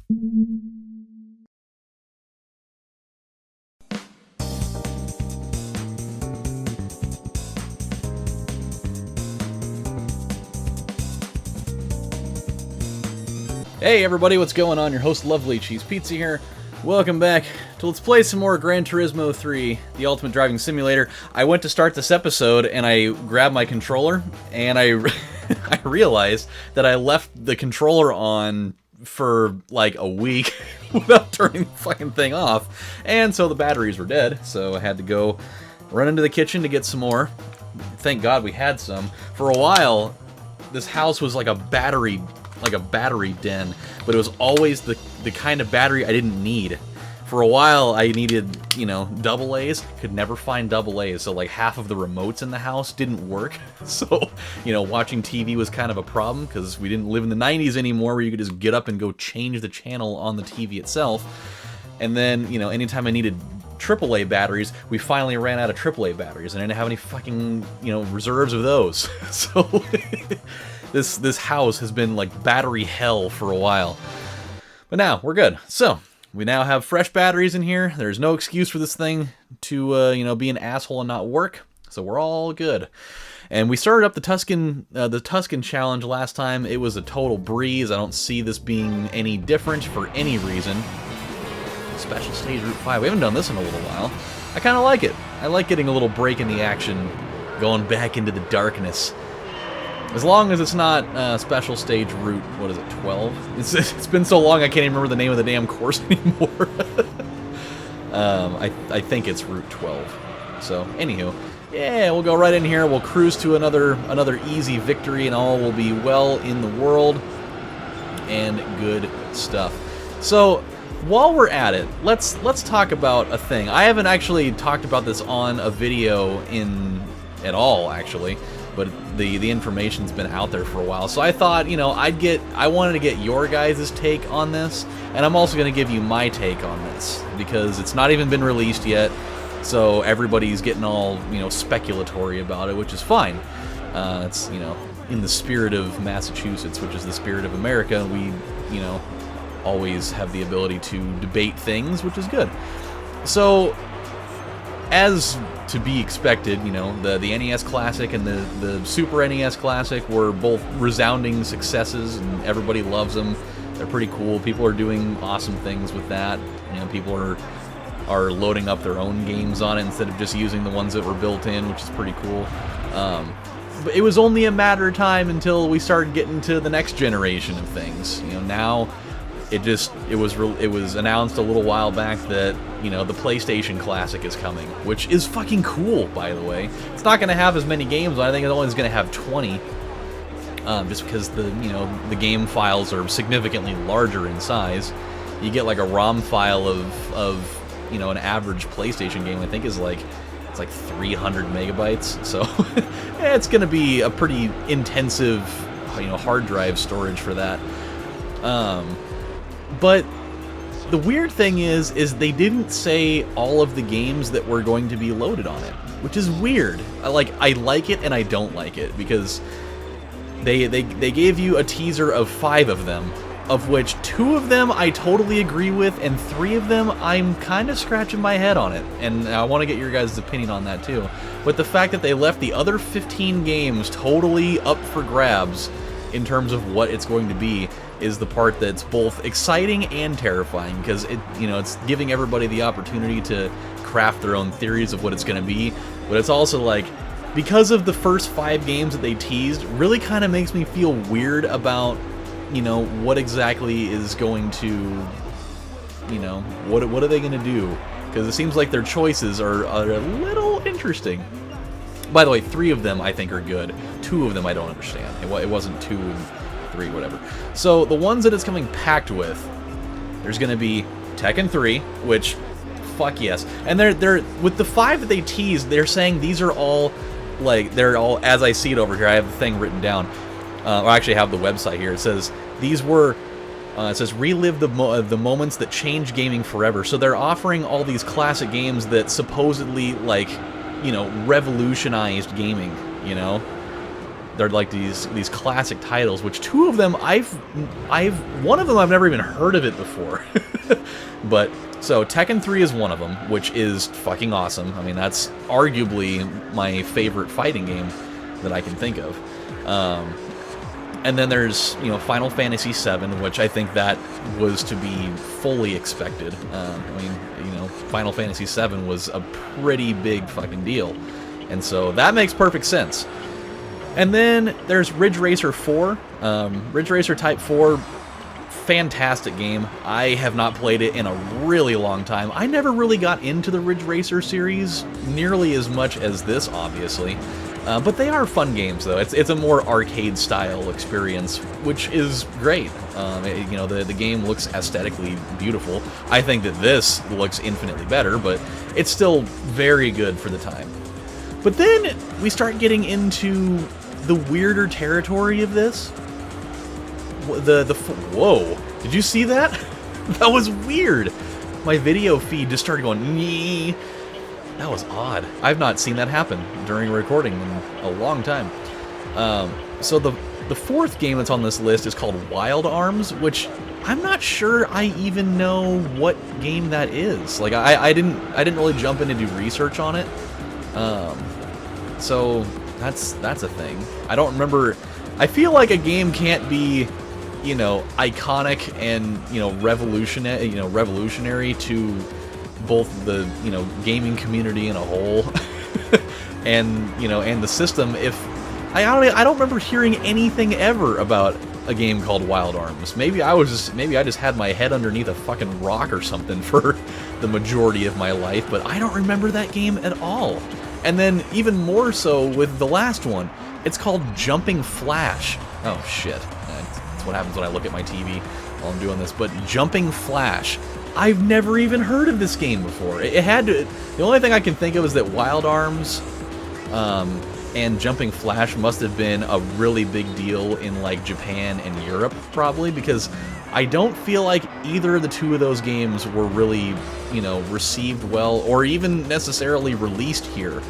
Hey everybody, what's going on? Your host LovelyCheesePizza here. Welcome back to Let's Play some more Gran Turismo 3, the Ultimate Driving Simulator. I went to start this episode and I grabbed my controller and I realized that I left the controller on for like a week without turning the fucking thing off. And so the batteries were dead, so I had to go run into the kitchen to get some more. Thank God we had some. For a while, this house was like a battery den, but it was always the kind of battery I didn't need. For a while, I needed, you know, AA's, could never find AA's, so like half of the remotes in the house didn't work. So, you know, watching TV was kind of a problem, because we didn't live in the 90s anymore where you could just get up and go change the channel on the TV itself. And then, you know, anytime I needed AAA batteries, we finally ran out of AAA batteries, and I didn't have any fucking, you know, reserves of those. So this house has been like battery hell for a while. But now we're good. So we now have fresh batteries in here. There's no excuse for this thing to you know, be an asshole and not work. So we're all good. And we started up the Tuscan challenge last time. It was a total breeze. I don't see this being any different for any reason. Special stage Route 5. We haven't done this in a little while. I kind of like it. I like getting a little break in the action, going back into the darkness. As long as it's not special stage route, what is it, 12? It's been so long I can't even remember the name of the damn course anymore. I think it's route 12. So, anywho, yeah, we'll go right in here. We'll cruise to another easy victory, and all will be well in the world. And good stuff. So, while we're at it, let's talk about a thing. I haven't actually talked about this on a video at all, actually. But the information's been out there for a while, so I thought, you know, I wanted to get your guys' take on this, and I'm also going to give you my take on this, because it's not even been released yet, so everybody's getting all, you know, speculatory about it, which is fine. It's, you know, in the spirit of Massachusetts, which is the spirit of America, we, you know, always have the ability to debate things, which is good. So, as to be expected, you know, the NES Classic and the Super NES Classic were both resounding successes, and everybody loves them. They're pretty cool. People are doing awesome things with that. You know, people are loading up their own games on it instead of just using the ones that were built in, which is pretty cool. But it was only a matter of time until we started getting to the next generation of things. You know, now it was announced a little while back that, you know, the PlayStation Classic is coming, which is fucking cool, by the way. It's not going to have as many games. I think it's only going to have 20, just because the game files are significantly larger in size. You get like a ROM file of you know, an average PlayStation game, I think it's like 300 megabytes. So yeah, it's going to be a pretty intensive, you know, hard drive storage for that. But the weird thing is they didn't say all of the games that were going to be loaded on it, which is weird. I like it and I don't like it, because they gave you a teaser of 5 of them, of which 2 of them I totally agree with, and 3 of them I'm kind of scratching my head on it, and I want to get your guys' opinion on that too. But the fact that they left the other 15 games totally up for grabs in terms of what it's going to be is the part that's both exciting and terrifying, because it's giving everybody the opportunity to craft their own theories of what it's going to be. But it's also like, because of the first 5 games that they teased, really kind of makes me feel weird about, you know, what exactly is going to, you know, what are they going to do? Because it seems like their choices are a little interesting. By the way, 3 of them I think are good. 2 of them I don't understand. It wasn't 2 and 3, whatever. So the ones that it's coming packed with, there's going to be Tekken 3, which, fuck yes. And they're with the 5 that they teased, they're saying these are all, like, they're all, as I see it over here, I have the thing written down. I actually have the website here. It says these were, it says relive the moments that changed gaming forever. So they're offering all these classic games that supposedly, like, you know, revolutionized gaming, you know? they're like these classic titles, which two of them one of them I've never even heard of it before. But so Tekken 3 is one of them, which is fucking awesome. I mean, that's arguably my favorite fighting game that I can think of. And then there's, you know, Final Fantasy VII, which I think that was to be fully expected. I mean, you know, Final Fantasy VII was a pretty big fucking deal. And so that makes perfect sense. And then there's Ridge Racer 4. Ridge Racer Type 4, fantastic game. I have not played it in a really long time. I never really got into the Ridge Racer series nearly as much as this, obviously. But they are fun games, though. It's a more arcade-style experience, which is great. You know, the game looks aesthetically beautiful. I think that this looks infinitely better, but it's still very good for the time. But then we start getting into the weirder territory of this. Whoa! Did you see that? That was weird. My video feed just started going, nee. That was odd. I've not seen that happen during recording in a long time. So the fourth game that's on this list is called Wild Arms, which I'm not sure I even know what game that is. Like I didn't really jump in to do research on it. So that's a thing. I don't remember. I feel like a game can't be, you know, iconic and, you know, revolutionary to both the, you know, gaming community in a whole and, you know, and the system. If I don't remember hearing anything ever about a game called Wild Arms. Maybe I just had my head underneath a fucking rock or something for the majority of my life, but I don't remember that game at all. And then even more so with the last one, it's called Jumping Flash. Oh shit, that's what happens when I look at my TV while I'm doing this. But Jumping Flash, I've never even heard of this game before. It had to. The only thing I can think of is that Wild Arms and Jumping Flash must have been a really big deal in like Japan and Europe, probably, because I don't feel like either of the two of those games were really, you know, received well or even necessarily released here.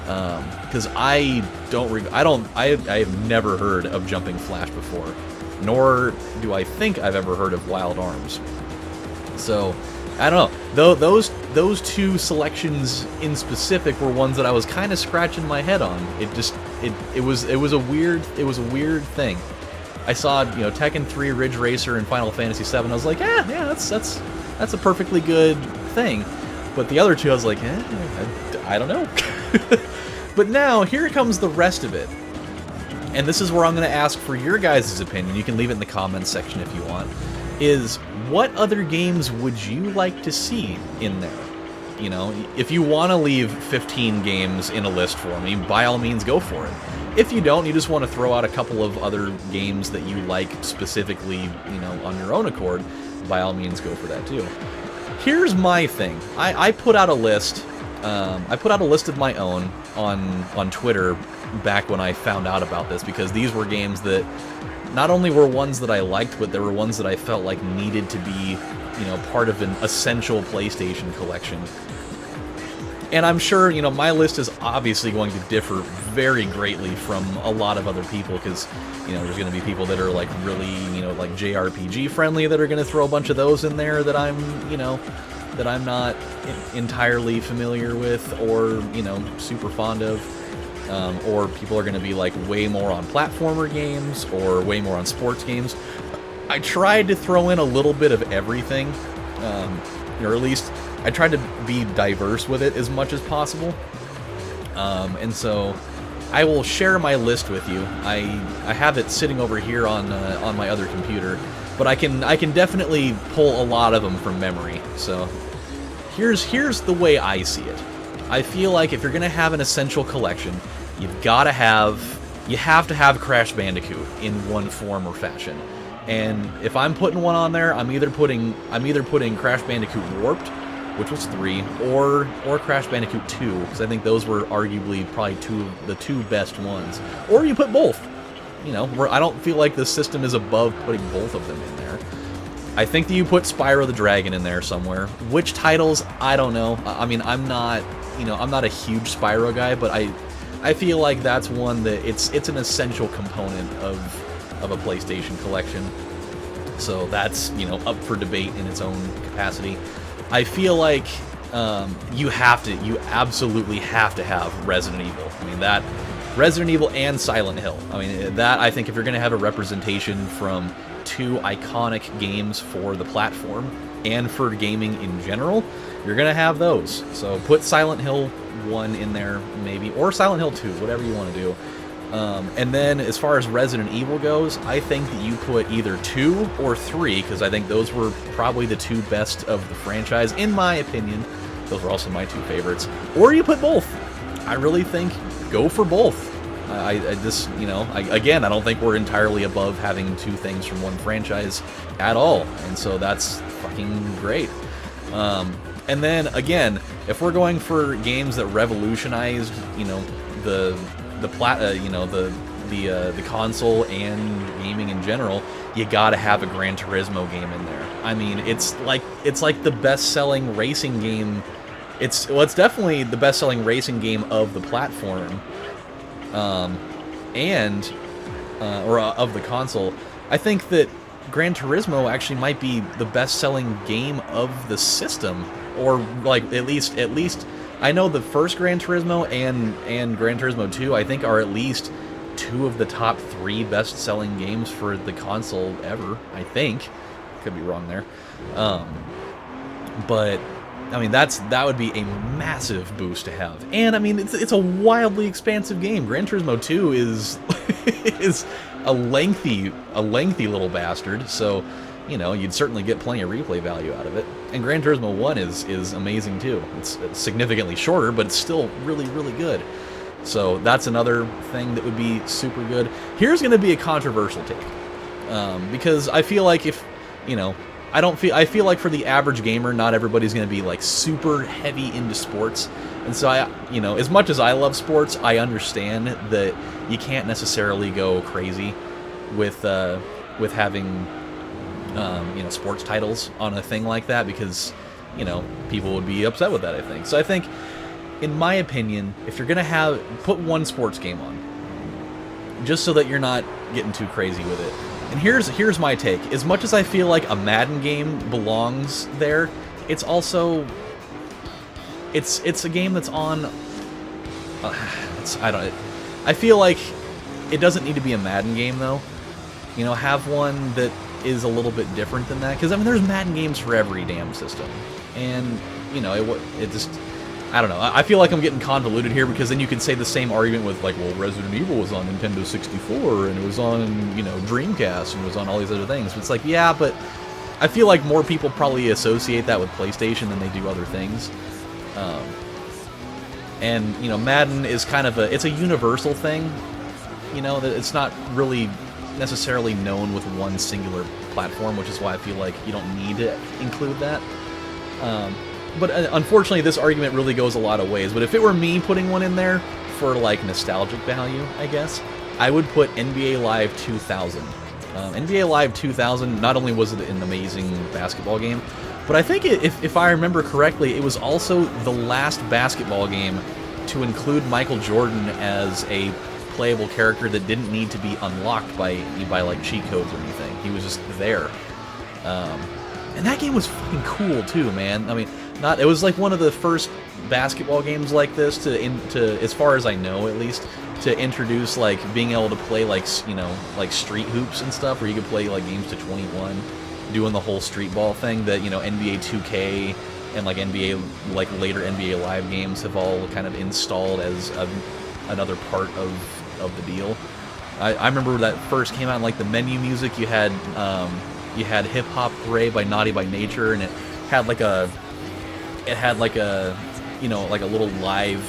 Because I have never heard of Jumping Flash before, nor do I think I've ever heard of Wild Arms. So, I don't know. Those two selections in specific were ones that I was kind of scratching my head on. It was a weird thing. I saw, you know, Tekken 3, Ridge Racer, and Final Fantasy VII. I was like, yeah, that's a perfectly good thing. But the other two, I was like, I don't know. But now here comes the rest of it. And this is where I'm going to ask for your guys' opinion. You can leave it in the comments section if you want. Is what other games would you like to see in there? You know, if you want to leave 15 games in a list for me, by all means go for it. If you don't, you just want to throw out a couple of other games that you like specifically, you know, on your own accord, by all means go for that too. Here's my thing. I put out a list. I put out a list of my own on Twitter back when I found out about this, because these were games that not only were ones that I liked, but there were ones that I felt like needed to be, you know, part of an essential PlayStation collection. And I'm sure, you know, my list is obviously going to differ very greatly from a lot of other people, because, you know, there's going to be people that are like really, you know, like JRPG friendly that are going to throw a bunch of those in there that I'm, you know, that I'm not entirely familiar with or, you know, super fond of. Or people are going to be like way more on platformer games or way more on sports games. I tried to throw in a little bit of everything, or at least I tried to be diverse with it as much as possible. And so I will share my list with you. I have it sitting over here on my other computer, but I can definitely pull a lot of them from memory. So here's the way I see it. I feel like if you're going to have an essential collection, you have to have Crash Bandicoot in one form or fashion. And if I'm putting one on there, I'm either putting Crash Bandicoot Warped, which was 3, or Crash Bandicoot 2, because I think those were arguably probably the two best ones. Or you put both. You know, where I don't feel like the system is above putting both of them in there. I think that you put Spyro the Dragon in there somewhere. Which titles, I don't know. I mean, I'm not a huge Spyro guy, but I I feel like that's one that it's an essential component of a PlayStation collection. So that's, you know, up for debate in its own capacity. I feel like you absolutely have to have Resident Evil. I mean, that Resident Evil and Silent Hill. I mean, that, I think if you're going to have a representation from two iconic games for the platform and for gaming in general, you're going to have those. So put Silent Hill 1 in there, maybe, or Silent Hill 2, whatever you want to do. And then as far as Resident Evil goes, I think that you put either 2 or 3, because I think those were probably the two best of the franchise, in my opinion. Those were also my two favorites. Or you put both. I really think go for both. Again, I don't think we're entirely above having two things from one franchise at all, and so that's fucking great. And then again, if we're going for games that revolutionized, you know, the console and gaming in general, you gotta have a Gran Turismo game in there. I mean, it's like the best-selling racing game. It's definitely the best-selling racing game of the platform, or of the console. I think that Gran Turismo actually might be the best-selling game of the system, or like at least I know the first Gran Turismo and Gran Turismo 2, I think, are at least two of the top 3 best-selling games for the console ever, I think. Could be wrong there. But I mean, that would be a massive boost to have. And I mean, it's a wildly expansive game. Gran Turismo 2 is is a lengthy little bastard, so you know, you'd certainly get plenty of replay value out of it. And Gran Turismo 1 is amazing too. It's significantly shorter, but it's still really, really good. So that's another thing that would be super good. Here's going to be a controversial take, because I feel like if, you know, I feel like for the average gamer, not everybody's going to be like super heavy into sports. And so you know, as much as I love sports, I understand that you can't necessarily go crazy with having you know, sports titles on a thing like that, because, you know, people would be upset with that, I think. So I think, in my opinion, if you're gonna put one sports game on, just so that you're not getting too crazy with it. And here's my take. As much as I feel like a Madden game belongs there, it's also it's a game that's on. I feel like it doesn't need to be a Madden game though. You know, have one that is a little bit different than that, because I mean, there's Madden games for every damn system, and you know, it just, I don't know. I feel like I'm getting convoluted here, because then you could say the same argument with like, well, Resident Evil was on Nintendo 64 and it was on, you know, Dreamcast and it was on all these other things. But it's like, yeah, but I feel like more people probably associate that with PlayStation than they do other things. And you know, Madden is kind of it's a universal thing. You know, that it's not really necessarily known with one singular platform, which is why I feel like you don't need to include that. But unfortunately, this argument really goes a lot of ways. But if it were me putting one in there for like nostalgic value, I guess, I would put NBA Live 2000. NBA Live 2000, not only was it an amazing basketball game, but I think if I remember correctly, it was also the last basketball game to include Michael Jordan as a playable character that didn't need to be unlocked by like cheat codes or anything. He was just there. And that game was fucking cool too, man. I mean, it was like one of the first basketball games like this to as far as I know at least, to introduce like being able to play like, you know, like street hoops and stuff, where you could play like games to 21, doing the whole street ball thing that, you know, NBA 2K and like like later NBA Live games have all kind of installed as another part of the deal. I remember when that first came out, and like the menu music, you had Hip Hop Hooray by Naughty by Nature, and it had like a you know, like a little live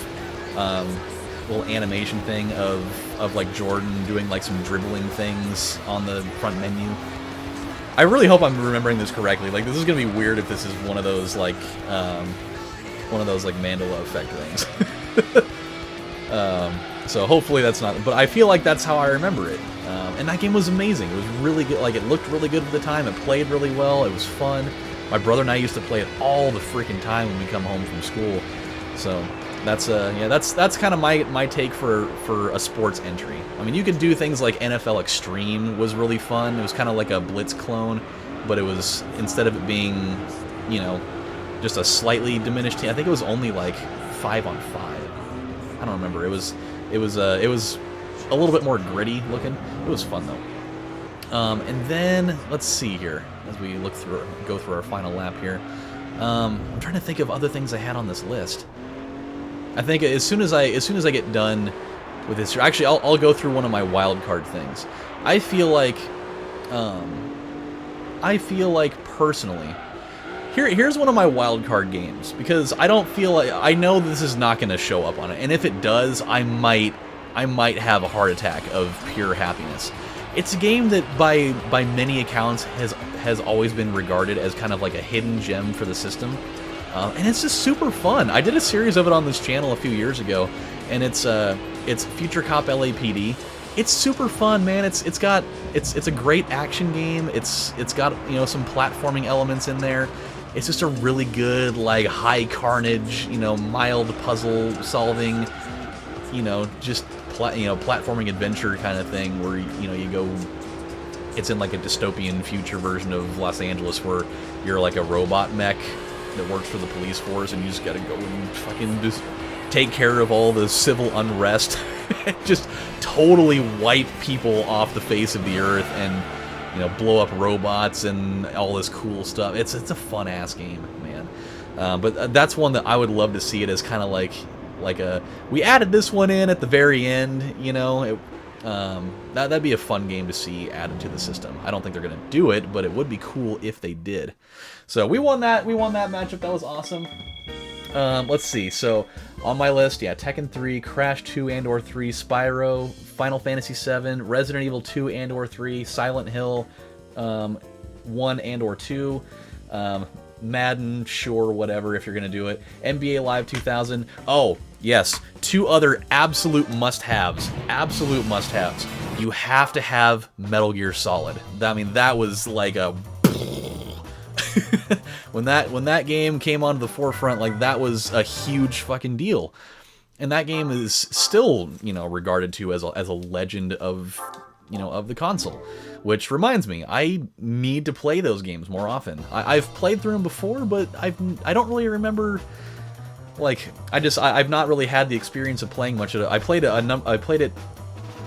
little animation thing of like Jordan doing like some dribbling things on the front menu. I really hope I'm remembering this correctly. Like, this is gonna be weird if this is one of those like Mandela effect things. So hopefully that's not, but I feel like that's how I remember it. And that game was amazing. It was really good. Like, it looked really good at the time. It played really well. It was fun. My brother and I used to play it all the freaking time when we come home from school. So that's kind of my take for a sports entry. I mean, you could do things like NFL Extreme was really fun. It was kind of like a Blitz clone, but it was, instead of it being, you know, just a slightly diminished team, I think it was only like 5-on-5. I don't remember. It was a little bit more gritty looking. It was fun though. And then let's see here as we go through our final lap here. I'm trying to think of other things I had on this list. I think as soon as I get done with this, actually I'll go through one of my wild card things. I feel like personally, here's one of my wild card games, because I don't feel like, I know this is not going to show up on it, and if it does, I might have a heart attack of pure happiness. It's a game that by many accounts has always been regarded as kind of like a hidden gem for the system. And it's just super fun. I did a series of it on this channel a few years ago, and it's Future Cop LAPD. It's super fun, man. It's a great action game. It's got, you know, some platforming elements in there. It's just a really good, like, high carnage, you know, mild puzzle solving, you know, just platforming adventure kind of thing where, you know, you go. It's in like a dystopian future version of Los Angeles where you're like a robot mech that works for the police force, and you just gotta go and fucking just take care of all the civil unrest, just totally wipe people off the face of the earth, and, you know, blow up robots and all this cool stuff. It's a fun ass game, man. But that's one that I would love to see it as kind of like a, we added this one in at the very end, you know. That'd be a fun game to see added to the system. I don't think they're gonna do it, but it would be cool if they did. So we won that matchup. That was awesome. Let's see. So on my list, yeah, Tekken 3, Crash 2 and/or 3, Spyro, Final Fantasy 7, Resident Evil 2 and/or 3, Silent Hill 1 and/or 2, Madden, sure, whatever, if you're gonna do it, NBA Live 2000. Oh, yes, two other absolute must-haves. Absolute must-haves. You have to have Metal Gear Solid. I mean, that was like a when that game came onto the forefront, like, that was a huge fucking deal. And that game is still, you know, regarded to as a legend of, you know, of the console. Which reminds me, I need to play those games more often. I've played through them before, but I don't really remember. Like, I've not really had the experience of playing much of it. I played it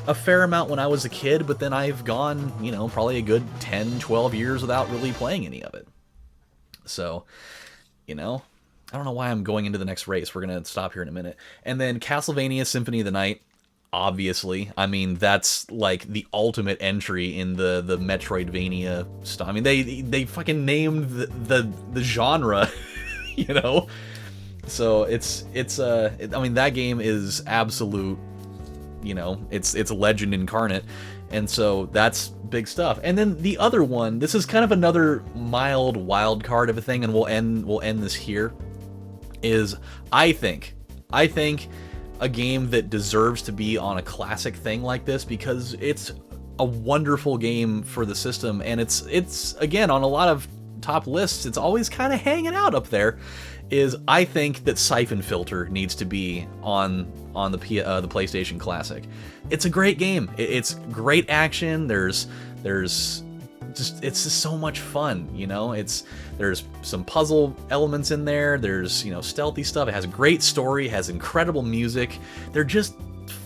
a fair amount when I was a kid, but then I've gone, you know, probably a good 10, 12 years without really playing any of it. So, you know, I don't know why I'm going into the next race. We're going to stop here in a minute. And then Castlevania Symphony of the Night, obviously. I mean, that's like the ultimate entry in the Metroidvania stuff. I mean, they fucking named the genre, you know? So I mean, that game is absolute, you know, it's a legend incarnate, and so that's big stuff. And then the other one, this is kind of another mild wild card of a thing, and we'll end this here, is I think a game that deserves to be on a classic thing like this, because it's a wonderful game for the system, and it's again on a lot of top lists, it's always kind of hanging out up there, is I think that Siphon Filter needs to be on the PlayStation Classic. It's a great game. It's great action. It's just so much fun, you know. There's some puzzle elements in there. There's, you know, stealthy stuff. It has a great story. Has incredible music. They're just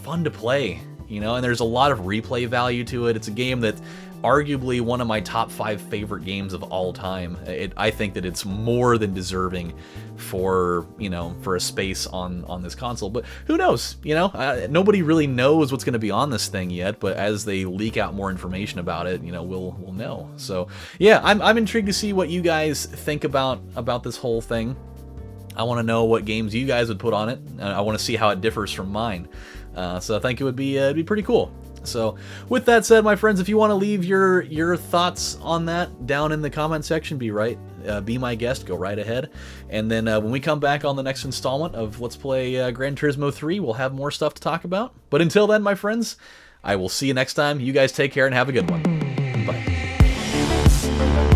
fun to play, you know. And there's a lot of replay value to it. It's a game that arguably one of my top 5 favorite games of all time. I think that it's more than deserving for, you know, for a space on this console. But who knows, you know? Nobody really knows what's going to be on this thing yet, but as they leak out more information about it, you know, we'll know. So yeah, I'm intrigued to see what you guys think about this whole thing. I want to know what games you guys would put on it. I want to see how it differs from mine. So I think it'd be pretty cool. So with that said, my friends, if you want to leave your thoughts on that down in the comment section, be my guest, go right ahead. And then when we come back on the next installment of Let's Play Gran Turismo 3, we'll have more stuff to talk about. But until then, my friends, I will see you next time. You guys take care and have a good one. Bye.